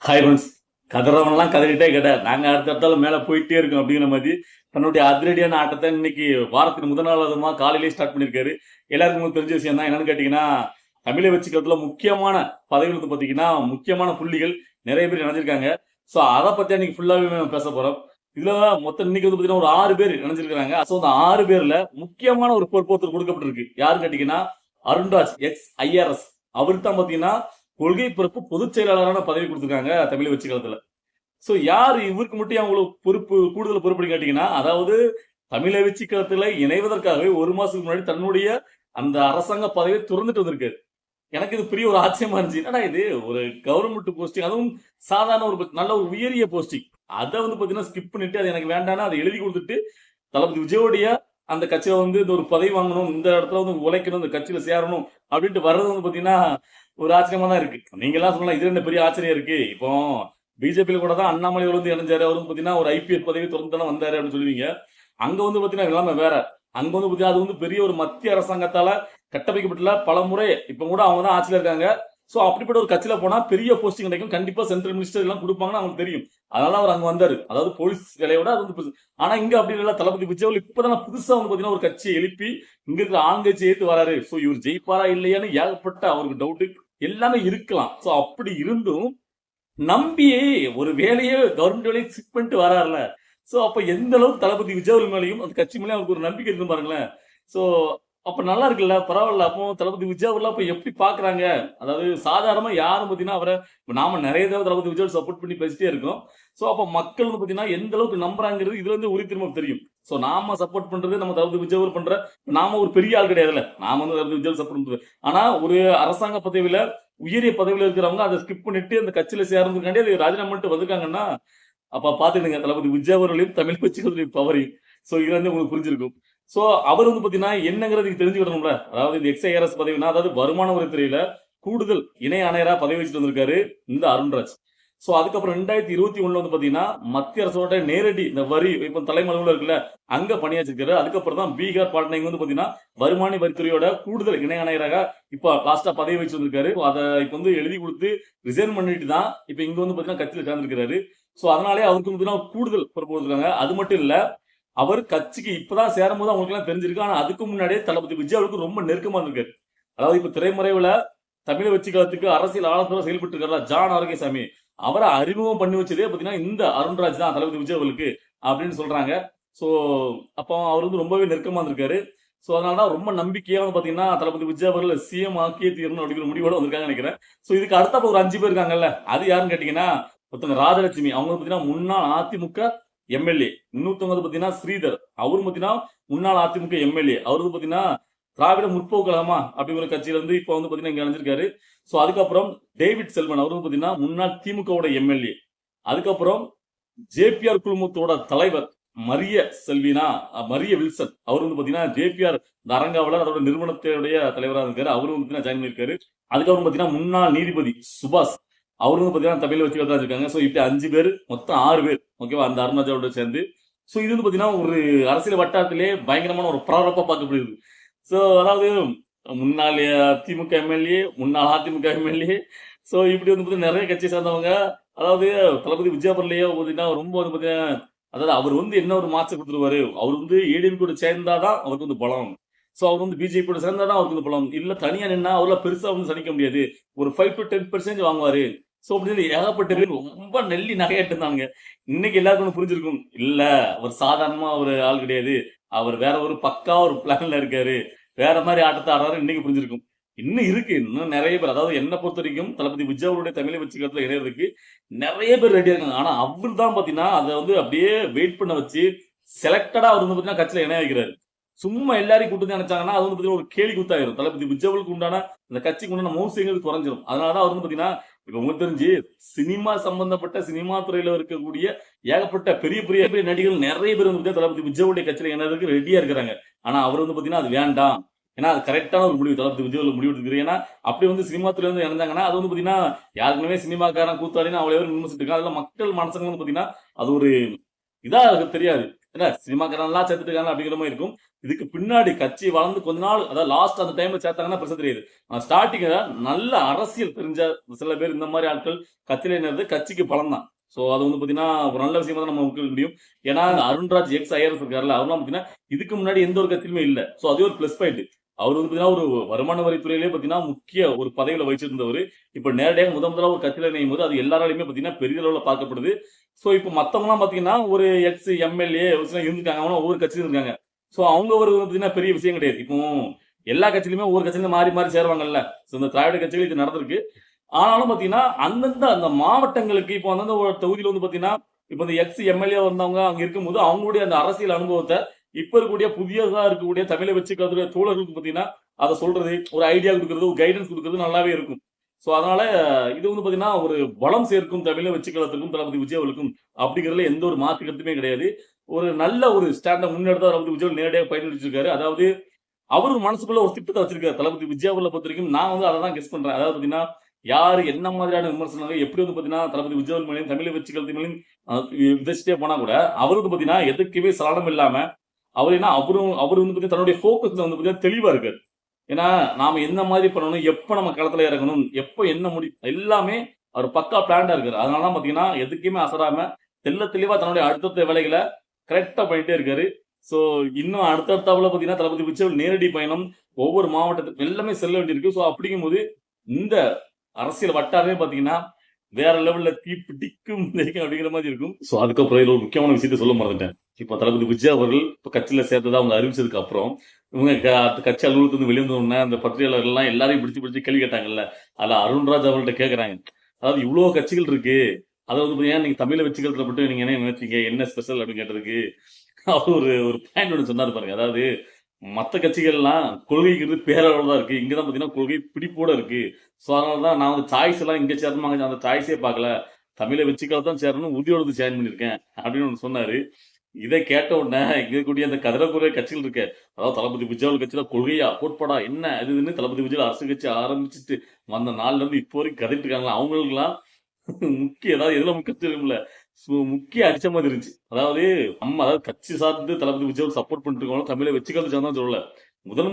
Hi friends. கதறவன்லாம் கதறிட்டே கிடையாது. நாங்க அடுத்தடுத்தால மேல போயிட்டே இருக்கோம் அப்படிங்கிற மாதிரி தன்னுடைய அதிரடியான ஆட்டத்தை இன்னைக்கு வாரத்தின் முதல் நாளாவதுமா காலையிலேயே ஸ்டார்ட் பண்ணியிருக்காரு. எல்லாருக்கும் தெரிஞ்ச விஷயம் தான். என்னன்னு கேட்டீங்கன்னா, தமிழை வச்சுக்கிறதுல முக்கியமான பதவிகள் வந்து பாத்தீங்கன்னா, முக்கியமான புள்ளிகள் நிறைய பேர் இணைஞ்சிருக்காங்க. ஸோ அதை பத்தி அன்னைக்கு ஃபுல்லாவே நம்ம பேச போறோம். இதுல மொத்தம் இன்னைக்கு வந்து பாத்தீங்கன்னா ஒரு 6 பேர் இணைஞ்சிருக்காங்க. ஸோ அந்த 6 பேர்ல முக்கியமான ஒரு பொறுப்பு ஒருத்தர் கொடுக்கப்பட்டிருக்கு. யாருன்னு கேட்டீங்கன்னா, அருண்ராஜ் எக்ஸ் ஐஆர்எஸ். அவருக்கு தான் பாத்தீங்கன்னா கொள்கை பிறப்பு பொதுச் செயலாளரான பதவி கொடுத்திருக்காங்க தமிழை வச்சுக்கிறதுல. சோ யாரு இவருக்கு மட்டும் அவங்களுக்கு பொறுப்பு கூடுதல் பொறுப்புன்னு கேட்டீங்கன்னா, அதாவது தமிழை வச்சுக்கிறதுல இணைவதற்காகவே 1 மாசத்துக்கு முன்னாடி தன்னுடைய அந்த அரசாங்க பதவியை துறந்துட்டு வந்திருக்காரு. எனக்கு இது பெரிய ஒரு ஆச்சரியமா இருந்துச்சு. என்னடா இது ஒரு கவர்மெண்ட் போஸ்டிங், அதுவும் சாதாரண ஒரு நல்ல ஒரு உயரிய போஸ்டிங். அதை வந்து பாத்தீங்கன்னா ஸ்கிப் பண்ணிட்டு அது எனக்கு வேண்டாம்னு அதை எழுதி கொடுத்துட்டு தளபதி விஜயோடைய அந்த கட்சியில வந்து இந்த ஒரு பதவி வாங்கணும், இந்த இடத்துல வந்து உழைக்கணும், இந்த கட்சியில சேரணும் அப்படின்ட்டு வர்றது வந்து பாத்தீங்கன்னா ஒரு ஆச்சரியமா தான் இருக்கு. நீங்க எல்லாம் சொல்லலாம் இது என்ன பெரிய ஆச்சரியம் இருக்கு. இப்போ பிஜேபியில கூட தான் அண்ணாமலை வந்து இணைஞ்சாரு. அவர் வந்து பாத்தீங்கன்னா ஒரு ஐபிஎஸ் பதவி தொடர்ந்து தானே வந்தாரு அப்படின்னு சொல்லுவீங்க. அங்க வந்து பாத்தீங்கன்னா எல்லாமே வேற. அங்க வந்து பாத்தீங்கன்னா அது வந்து பெரிய ஒரு மத்திய அரசாங்கத்தால கட்டமைக்கப்பட்டுள்ள பல முறை இப்ப கூட அவங்க தான் ஆட்சியில இருக்காங்க. சோ அப்படிப்பட்ட ஒரு கட்சியில போனா பெரிய போஸ்டிங் கிடைக்கும். கண்டிப்பா சென்ட்ரல் மினிஸ்டர் எல்லாம் கொடுப்பாங்கன்னு அவங்களுக்கு தெரியும். அதனால அவர் அங்க வந்தாரு. அதாவது போலீஸ் வேலையோட அது வந்து ஆனா இங்க அப்படி இல்ல. தளபதி விஜய் இப்பதான் புதுசா வந்து பாத்தீங்கன்னா ஒரு கட்சியை எழுப்பி இங்க இருக்கிற ஆளுங்கட்சி ஏத்து வராரு. சோ இவர் ஜெயிப்பாரா இல்லையான்னு ஏகப்பட்ட அவருக்கு டவுட் எல்லாமே இருக்கலாம். சோ அப்படி இருந்தும் நம்பி ஒரு வேலையே கவர்மெண்ட் வேலையை சிக் பண்ணிட்டு வராருல. சோ அப்ப எந்த அளவுக்கு தளபதி விஜய் மேலையும் அந்த கட்சி மேலேயும் அவருக்கு ஒரு நம்பிக்கை இருக்கு பாருங்களேன். சோ அப்ப நல்லா இருக்குல்ல, பரவாயில்ல. அப்போ தளபதி விஜய் அவர்லாம் அப்ப எப்படி பாக்குறாங்க? அதாவது சாதாரணமா யாரும் பாத்தீங்கன்னா அவரை நாம நிறைய தடவை தளபதி விஜய் சப்போர்ட் பண்ணி பேசிட்டே இருக்கோம். சோ அப்ப மக்கள் வந்து பாத்தீங்கன்னா எந்த அளவுக்கு நம்புறாங்கிறது இதுல இருந்து உரி திரும்ப தெரியும். சோ நாம சப்போர்ட் பண்றது நம்ம தளபதி விஜய் பண்ற நாம ஒரு பெரிய ஆள் கிடையாதுல்ல. நாம வந்து தளபதி விஜய் சப்போர்ட் பண்றது. ஆனா ஒரு அரசாங்க பதவியில உயரிய பதவியில இருக்கிறவங்க அதை ஸ்கிப் பண்ணிட்டு அந்த கட்சியில சேர்றதுக்காண்டி அது ராஜினாமா பண்ணிட்டு வந்திருக்காங்கன்னா, அப்ப பாத்துக்கங்க தளபதி விஜய் அவர்களையும் தமிழ் கட்சிகளுடைய பவரையும். சோ இதுல இருந்து உங்களுக்கு புரிஞ்சிருக்கும். சோ அவர் வந்து பாத்தீங்கன்னா என்னங்கிறது தெரிஞ்சுக்கிடணும்ல. அதாவது இந்த எக்ஸ்ஐஆர்எஸ் பதவினா அதாவது வருமான வரித்துறையில கூடுதல் இணை ஆணையரா பதவி வச்சுட்டு வந்திருக்காரு இந்த அருண்ராஜ். சோ அதுக்கப்புறம் 2021 வந்து பாத்தீங்கன்னா மத்திய அரசோட நேரடி இந்த வரி இப்ப தலைமறைவுல இருக்குல்ல அங்க பணியாற்றிருக்காரு. அதுக்கப்புறம் தான் பீகார் பாட்னா வந்து பாத்தீங்கன்னா வருமான வரித்துறையோட கூடுதல் இணை ஆணையராக இப்ப லாஸ்டா பதவி வச்சு வந்திருக்காரு. அதை இப்ப வந்து எழுதி கொடுத்து ரிசைன் பண்ணிட்டு தான் இப்ப இங்க வந்து பாத்தீங்கன்னா கட்சியில சேர்ந்திருக்காரு. சோ அதனாலே அவருக்கு வந்து கூடுதல் பொறுப்பு கொடுத்துருக்காங்க. அது மட்டும் இல்ல, அவர் கட்சிக்கு இப்பதான் சேரும் போது அவங்களுக்கு எல்லாம் தெரிஞ்சிருக்கு. ஆனா அதுக்கு முன்னாடியே தளபதி விஜய் அவருக்கு ரொம்ப நெருக்கமா இருந்திருக்காரு. அதாவது இப்ப திரைமறைவுல தமிழை வச்சுக்கிறதுக்கு அரசியல் ஆலோசனை செயல்பட்டு இருக்காருல ஜான் ஆரோக்கியசாமி, அவரை அறிமுகம் பண்ணி வச்சதே பாத்தீங்கன்னா இந்த அருண்ராஜ் தான் தளபதி விஜய் அவர்களுக்கு அப்படின்னு சொல்றாங்க. சோ அப்போ அவர் வந்து ரொம்பவே நெருக்கமா இருந்திருக்காரு. சோ அதனாலதான் ரொம்ப நம்பிக்கையா வந்து பாத்தீங்கன்னா தளபதி விஜய் அவர்கள் சிஎம் ஆக்கியே தீரணும் அப்படிங்கிற முடிவோட வந்திருக்காங்க நினைக்கிறேன். சோ இதுக்கு அடுத்த ஒரு 5 பேர் இருக்காங்கல்ல, அது யாருன்னு கேட்டீங்கன்னா ஒருத்தங்க ராஜலட்சுமி, அவங்க பாத்தீங்கன்னா முன்னாள் அதிமுக எம்எல்ஏ. இன்னொருத்தவங்க வந்து பாத்தீங்கன்னா ஸ்ரீதர், அவரும் பாத்தீங்கன்னா முன்னாள் அதிமுக எம்எல்ஏ. அவரு வந்து பாத்தீங்கன்னா திராவிட முற்போக்கு கழகமா அப்படிங்கிற கட்சியில இருந்து இப்ப வந்து பாத்தீங்கன்னா இங்க அணைஞ்சிருக்காரு. சோ அதுக்கப்புறம் டேவிட் செல்வன், அவரு வந்து பாத்தீங்கன்னா முன்னாள் திமுகவோட எம்எல்ஏ. அதுக்கப்புறம் ஜேபிஆர் குழுமத்தோட தலைவர் மரிய செல்வினா மரிய வில்சன், அவர் வந்து பாத்தீங்கன்னா ஜேபிஆர் இந்த அரங்காவலர் அதோட நிறுவனத்துடைய தலைவராக இருக்காரு. அவரும் வந்து ஜாயின் பண்ணிருக்காரு. அதுக்கப்புறம் பாத்தீங்கன்னா முன்னாள் நீதிபதி சுபாஷ், அவரு வந்து பாத்தீங்கன்னா தமிழ்ல வச்சு தான் இருக்காங்க. சோ இப்படி 5 பேர், மொத்தம் 6 பேர் ஓகேவா அந்த அருணாச்சலோட சேர்ந்து. சோ இது வந்து பாத்தீங்கன்னா ஒரு அரசியல் வட்டாரத்திலே பயங்கரமான ஒரு பரபரப்பா பார்க்கப்படுது. சோ அதாவது முன்னாள் திமுக எம்எல்ஏ, முன்னாள் அதிமுக எம்எல்ஏ, சோ இப்படி வந்து பாத்தீங்கன்னா நிறைய கட்சியை சேர்ந்தவங்க. அதாவது தளபதி விஜய் அவர்களையே பாத்தீங்கன்னா ரொம்ப வந்து பாத்தீங்கன்னா அதாவது அவர் வந்து என்ன ஒரு மாற்றம் கொடுத்துருவாரு. அவர் வந்து ஏடிஎம் கூட சேர்ந்தாதான் அவருக்கு வந்து பலம். சோ அவர் வந்து பிஜேபி கூட சேர்ந்தாதான் அவருக்கு வந்து பலம். இல்ல தனியா நின்னா அவர்ல பெருசா வந்து சந்திக்க முடியாது. ஒரு 5 to 10% வாங்குவாரு. சோ அப்படின்னு ஏகப்பட்ட பேர் ரொம்ப நெல்லி நகையாட்டு இருந்தாங்க. இன்னைக்கு எல்லாருக்கும் ஒண்ணு புரிஞ்சிருக்கும். இல்ல அவர் சாதாரணமா ஒரு ஆள் கிடையாது. அவர் வேற ஒரு பக்கா ஒரு பிளான்ல இருக்காரு. வேற மாதிரி ஆட்டத்தை ஆடுறாரு இன்னைக்கு புரிஞ்சிருக்கும். இன்னும் இருக்கு. இன்னும் நிறைய பேர், அதாவது என்ன பொறுத்த வரைக்கும் தளபதி விஜய் அவருடைய தமிழை வச்சுக்கிறதுல இணையறதுக்கு நிறைய பேர் ரெடியா இருக்காங்க. ஆனா அவர் தான் பாத்தீங்கன்னா அதை வந்து அப்படியே வெயிட் பண்ண வச்சு செலக்டடா அவர் வந்து பாத்தீங்கன்னா கட்சியில இணைய வைக்கிறாரு. சும்மா எல்லாரையும் கூட்டு நினைச்சாங்கன்னா அது வந்து பாத்தீங்கன்னா ஒரு கேலி குத்தாயிரும். தளபதி விஜய்க்கு உண்டான அந்த கட்சிக்கு உண்டான மவுசியங்கள் குறைஞ்சிரும். அதனாலதான் அவர் வந்து பாத்தீங்கன்னா இப்ப உங்களுக்கு தெரிஞ்சு சினிமா சம்பந்தப்பட்ட சினிமா துறையில இருக்கக்கூடிய ஏகப்பட்ட பெரிய பெரிய பெரிய நடிகர்கள் நிறைய பேர் வந்து தளபதி விஜயோடைய கட்சியில இணையறதுக்கு ரெடியா இருக்கிறாங்க. ஆனா அவர் வந்து பாத்தீங்கன்னா அது வேண்டாம். ஏன்னா அது கரெக்டான ஒரு முடிவு தளபதி விஜய் முடிவு எடுத்துருக்கு. ஏன்னா அப்படி வந்து சினிமா துறையில வந்து இணைந்தாங்கன்னா அது வந்து பாத்தீங்கன்னா யாருக்குமே சினிமாக்காரன் கூத்தாடினா அவ்வளவு பேர் விமர்சிட்டு இருக்காங்க. அதெல்லாம் மக்கள் மனசுக்கு வந்து பாத்தீங்கன்னா அது ஒரு இதா தெரியாது. என்ன சினிமாக்காரன்லாம் சேர்த்துட்டு இருக்காங்க அப்படிங்கிற மாதிரி இருக்கும். இதுக்கு பின்னாடி கட்சி வளர்ந்து கொஞ்ச நாள், அதாவது லாஸ்ட் அந்த டைம்ல சேர்த்தாங்கன்னா பிரச்சனை தெரியாது. ஸ்டார்டிங் நல்ல அரசியல் தெரிஞ்ச சில பேர் இந்த மாதிரி ஆட்கள் கட்சியில இணைறது கட்சிக்கு பலம் தான். சோ அது வந்து பாத்தீங்கன்னா ஒரு நல்ல விஷயமா தான் நம்ம ஒத்துக்க முடியும். ஏன்னா அருண்ராஜ் எக்ஸ் ஐஆர்எஸ் இருக்காருல்ல, அவர்லாம் பாத்தீங்கன்னா இதுக்கு முன்னாடி எந்த ஒரு கட்சியிலுமே இல்ல. சோ அது ஒரு பிளஸ் பாயிண்ட். அவர் வந்து பாத்தீங்கன்னா ஒரு வருமான வரித்துறையிலேயே பாத்தீங்கன்னா முக்கிய ஒரு பதவியில வச்சிருந்தவர். இப்ப நேரடியாக முதலா ஒரு கட்சியில இணையும் போது அது எல்லாராலையுமே பாத்தீங்கன்னா பெரிய அளவுல பார்க்கப்படுது. சோ இப்ப மத்தவங்கலாம் பாத்தீங்கன்னா ஒரு எக்ஸ் எம்எல்ஏ இருந்திருக்காங்க, அவங்களும் ஒவ்வொரு கட்சியிலும் இருக்காங்க. சோ அவங்க ஒரு பாத்தீங்கன்னா பெரிய விஷயம் கிடையாது. இப்போ எல்லா கட்சியிலுமே ஒவ்வொரு கட்சியில மாறி மாறி சேருவாங்கல்ல. சோ இந்த திராவிட கட்சிகள் இது நடந்திருக்கு. ஆனாலும் பாத்தீங்கன்னா அந்தந்த அந்த மாவட்டங்களுக்கு இப்போ அந்தந்த ஒரு தொகுதியில வந்து பாத்தீங்கன்னா இப்ப இந்த எக்ஸ் எம்எல்ஏ வந்தவங்க அங்க இருக்கும்போது அவங்களுடைய அந்த அரசியல் அனுபவத்தை இப்ப இருக்கக்கூடிய புதியதா இருக்கக்கூடிய தமிழை வச்சுக்கிறதுடைய தோழர்களுக்கு பாத்தீங்கன்னா அதை சொல்றது, ஒரு ஐடியா கொடுக்கறது, ஒரு கைடன்ஸ் கொடுக்கறது நல்லாவே இருக்கும். சோ அதனால இது வந்து பாத்தீங்கன்னா ஒரு பலம் சேர்க்கும் தமிழை வச்சுக்கிறதுக்கும் தளபதி விஜய் அவர்களுக்கும் அப்படிங்கறதுல எந்த ஒரு மாற்று கருத்துமே கிடையாது. ஒரு நல்ல ஒரு ஸ்டாண்ட முன்னெடுத்தா தளபதி விஜய் நேரடியாக பயன்படுத்திருக்காரு. அதாவது அவரு மனசுக்குள்ள ஒரு திட்டத்தை வச்சிருக்காரு. தளபதி விஜய் அவர்களை பொறுத்த வரைக்கும் நான் வந்து அதை தான் கெஸ் பண்றேன். அதாவது பாத்தீங்கன்னா யாரு என்ன மாதிரியான விமர்சனங்கள் எப்படி வந்து பாத்தீங்கன்னா தளபதி விஜய் அவர்கள் மேலேயும் தமிழை வச்சுக்கிறது மேலேயும் விதைச்சிட்டே போனா கூட அவர் வந்து பாத்தீங்கன்னா எதுக்குமே சலனம் இல்லாம அவர் என்ன அவரு வந்து பாத்தீங்கன்னா தன்னுடைய போக்கஸ்ல வந்து பாத்தீங்கன்னா தெளிவா இருக்காரு. ஏன்னா நாம என்ன மாதிரி பண்ணணும், எப்ப நம்ம களத்துல இறங்கணும், எப்ப என்ன எல்லாமே அவர் பக்கா பிளான்டா இருக்காரு. அதனாலதான் பாத்தீங்கன்னா எதுக்குமே அசராம தெளிவா தன்னுடைய அடுத்தடுத்த வேலைகளை கரெக்டா பண்ணிட்டே இருக்காரு. சோ இன்னும் அடுத்தடுத்தாப்புல பாத்தீங்கன்னா தளபதி விஜய் நேரடி பயணம் ஒவ்வொரு மாவட்டத்துக்கு எல்லாமே செல்ல வேண்டியிருக்கு. சோ அப்படிங்கும்போது இந்த அரசியல் வட்டாரமே பாத்தீங்கன்னா வேற லெவல்ல தீப்பிடிக்கும் அப்படிங்கிற மாதிரி இருக்கும். சோ அதுக்கப்புறம் இதுல ஒரு முக்கியமான விஷயத்த சொல்ல மறந்துட்டேன். இப்ப தளபதி விஜய் அவர்கள் இப்ப கட்சியில சேர்த்ததா அவங்க அறிவிச்சதுக்கு அப்புறம் இவங்க கட்சி அலுவலகத்துல இருந்து வெளியே உடனே அந்த பத்திரிகையாளர்கள் எல்லாம் எல்லாரையும் பிடிச்சு கேள்வி கேட்டாங்கல்ல. அதுல அருண்ராஜ் அவர்கள்ட்ட கேக்குறாங்க, அதாவது இவ்வளவு கட்சிகள் இருக்கு, அதாவது ஏன் நீங்க தமிழை வச்சுக்கிறதுல மட்டும் நீங்க என்ன நினைச்சீங்க, என்ன ஸ்பெஷல் அப்படின்னு கேட்டதுக்கு அவர் ஒரு ஒரு பாயிண்ட் ஒன்று சொன்னாரு பாருங்க. அதாவது மத்த கட்சிகள்லாம் கொள்கைங்கிறது பேரளவு தான் இருக்கு, இங்கதான் பாத்தீங்கன்னா கொள்கை பிடிப்போட இருக்கு. சோ அதனாலதான் நான் வந்து சாய்ஸ் எல்லாம் இங்க சேரணும் அந்த சாய்ஸே பார்க்கல, தமிழை வச்சுக்கலாம் சேரணும் உறுதியோடு ஜாயின் பண்ணிருக்கேன் அப்படின்னு ஒன்று சொன்னாரு. இதை கேட்ட உடனே இங்க கூடிய அந்த கதிரக்குறை கட்சிகள் இருக்கு, அதாவது தளபதி விஜய் கட்சியில கொள்கையா கோட்பாடா என்ன இதுன்னு தளபதி விஜய் அரசு கட்சி ஆரம்பிச்சுட்டு வந்த நாள்ல இருந்து இப்போ வரைக்கும் கதைட்டு இருக்காங்களா அவங்களுக்கு எல்லாம் முக்கிய, அதாவது எதுல முக்கிய தெரியும்ல, முக்கிய அடிச்ச மாதிரி இருந்துச்சு. அதாவது நம்ம அதாவது கட்சி சார்ந்து தளபதி விஜய் சப்போர்ட் பண்ணிட்டு இருக்கோம், தமிழை வச்சுக்கிறது சேர்ந்தான் சொல்லல.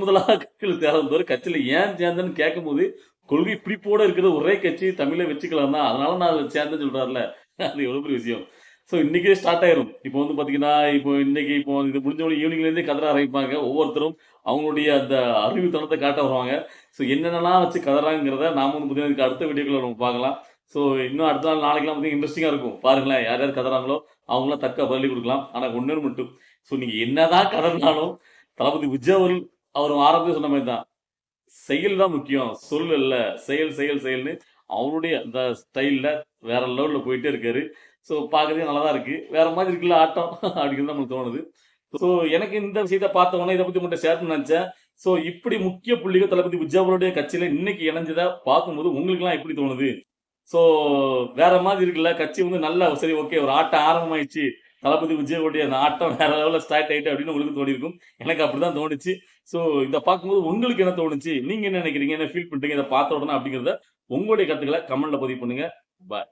முதலாக கட்சியில் சேர்ந்தவர் கட்சியில ஏன் சேர்ந்தேன்னு கேட்கும் போது கொள்கை பிடிப்போட இருக்கிற ஒரே கட்சி தமிழை வச்சுக்கலாம் தான், அதனால நான் சேர்ந்தேன்னு சொல்றாருல, அது எவ்வளவு பெரிய விஷயம். சோ இன்னைக்கே ஸ்டார்ட் ஆயிரும். இப்போ வந்து பாத்தீங்கன்னா இப்போ இன்னைக்கு இப்போ இது முடிஞ்சவங்க ஈவினிங்ல இருந்தே கதற ஆரம்பிப்பாங்க. ஒவ்வொருத்தரும் அவங்களுடைய அந்த அறிவுத்தனத்தை காட்ட வருவாங்க. சோ என்னென்னலாம் வச்சு கதறாங்கிறத நாம வந்து பாத்தீங்கன்னா அடுத்த வீடியோக்களை நம்ம பார்க்கலாம். சோ இன்னும் அடுத்த நாள் நாளைக்கெல்லாம் பாத்தீங்கன்னா இன்ட்ரெஸ்டிங்கா இருக்கும். பாருங்களேன், யார் யார் கதறாங்களோ அவங்களாம் தக்க பதிலி கொடுக்கலாம். ஆனா ஒண்ணு மட்டும், சோ நீங்க என்னதான் கதறினாலும் தளபதி விஜய் அவர்கள் அவர் ஆரம்பத்தில் சொன்ன மாதிரி தான், செயல் தான் முக்கியம், சொல் இல்ல, செயல் செயல் செயல்னு அவருடைய அந்த ஸ்டைல்ல வேற லெவல்ல போயிட்டே இருக்காரு. சோ பாக்குறதுக்கு நல்லாதான் இருக்கு, வேற மாதிரி இருக்குல்ல ஆட்டம் அப்படிங்கிறது நமக்கு தோணுது. சோ எனக்கு இந்த விஷயத்த பார்த்த உடனே இதை பத்தி மட்டும் ஷேர் பண்ண நினைச்சேன். சோ இப்படி முக்கிய புள்ளிகள் தளபதி விஜய் அவருடைய கட்சியில இன்னைக்கு இணைஞ்சதை பார்க்கும்போது உங்களுக்கு எல்லாம் எப்படி தோணுது? சோ வேற மாதிரி இருக்குல்ல, கட்சி வந்து நல்ல சரி ஓகே ஒரு ஆட்டம் ஆரம்பமாயிடுச்சு, தளபதி விஜயோடைய அந்த ஆட்டம் வேற லெவல்ல ஸ்டார்ட் ஆயிட்டு அப்படின்னு உங்களுக்கு தோணி இருக்கும். எனக்கு அப்படிதான் தோணுச்சு. சோ இதை பார்க்கும்போது உங்களுக்கு என்ன தோணுச்சு, நீங்க என்ன நினைக்கிறீங்க, என்ன ஃபீல் பண்றீங்க இதை பார்த்த உடனே அப்படிங்கிறத உங்களுடைய கருத்துக்களை கமெண்ட்ல பதிவு பண்ணுங்க. பாய்.